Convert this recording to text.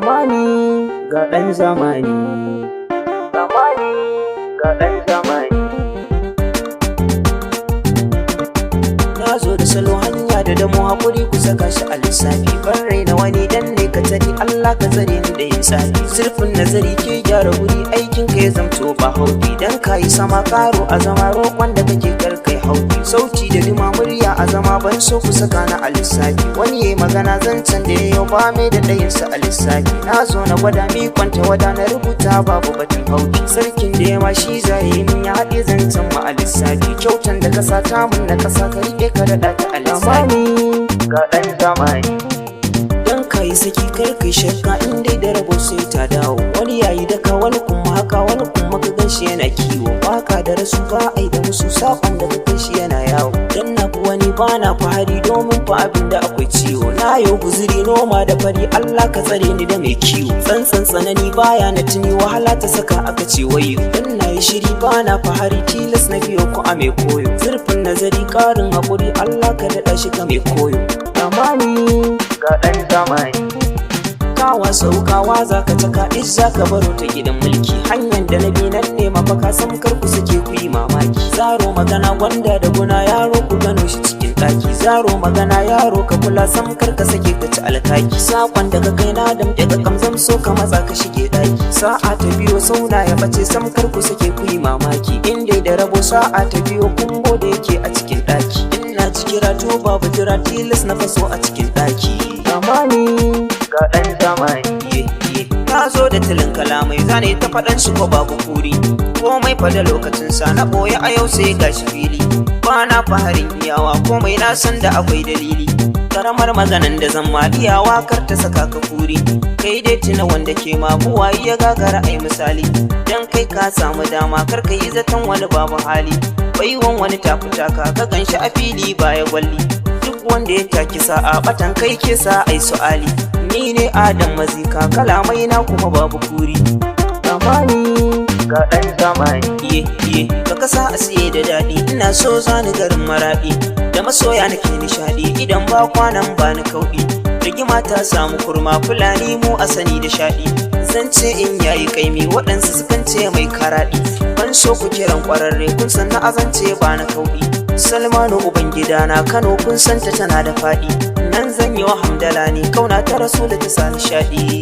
Zamani ga ɗan zamani. Zamani ga ɗan zamani. Na zo da salo hanya da damo haƙuri ku saka shi a lissafi. Ban raina wani dan ne ka tari Allah ka tsare ni da insani. Zurfin nazari ke gyara wuri aikin ka ya zamto ba hauki. Dan ka yi sama karo a zama roƙon da kake karkai hauki. Sauti da duma murya a zama ban so ku saka na a lissafi. Wani yayi magana zancen da ya yau ba mai da ɗayinsa a lissafi. Na zo na gwada mi kwanta wada na rubuta babu batun hauki. Sarkin da ya ma shi zai yi min ya haɗe zancen ma a lissafi. Kyautan da kasa ta mun na kasa ka riƙe ka daɗa ta a lissafi. Ga ɗan zamani. Dan ka yi saki kar kai shakka in dai da rabo sai ta dawo. Wani yayi daka wani kuma haka wani kuma ka gan shi yana kiwo. Waka da rasu ba ai da musu saƙon da ka shi yana yawo. Dan na wani bana fahari domin fa abin da akwai ciwo. Na yau guziri noma da fari Allah ka tsare ni da mai kiwo. Tsantsan tsanani baya na tuni wahala ta saka aka ce wayo. Dan na yi shiri bana fahari tilas na biyo ku a mai koyo. Zurfin nazari ƙarin haƙuri Allah ka daɗa shi ga mai koyo. Zamani ga ɗan zamani. Kawa saukawa za ka taka za ka baro ta gidan mulki. Hanyar da na bi nan ne mafaka sam kar ku sake ku yi mamaki. Zaro magana gwanda da guna yaro ku gano shi cikin ɗaki. Zaro magana yaro ka kula sam kar ka sake ka ci alkaki. Sakon daga kai na damɗe ka kamzam so ka matsa ka shige ɗaki. Sa'a ta biyo sauna ya bace sam kar ku sake ku yi mamaki. In dai da rabo sa'a ta biyo kumbo da yake a cikin ɗaki. Ina jikira to babu jira tilas na faso a cikin ɗaki. Zamani ga ɗan zamani. Na zo da tilin kalamai zane ta faɗan shi ko babu kuri. Komai fa da lokacinsa na ɓoye a yau sai gashi fili. Ba na faharin iyawa komai na san da akwai dalili. Karamar maganan da zan ma iyawa kar ta saka ka kuri. Kai dai tuna wanda ke ma buwayi ya gagara ai misali. Dan kai ka samu dama kar ka yi zaton wani babu hali. Baiwan wani tafutaka ka ganshi a fili baya gwalli. Duk wanda ya taki sa'a batan kai ke sa ai su'ali. Ni ne Adam Mazika kalamai na kuma babu kuri. Zamani ga ɗan zamani. Ka kasa a siye da daɗi ina so zani garin maraɗi. Da masoya nake nishaɗi idan ba kwanan ba ni kauɗi. Rigima ta samu kurma fulani mu a sani da shaɗi. Zance in yayi kaimi waɗansu sukan ce mai karaɗi. Ban so ku kiran ƙwararre kun san na azance ba na kauɗi. Salmanu ubangida na Kano kun santa tana da faɗi. Nan zan yi wa hamdala ne kauna ta rasu da ta sa nishaɗi.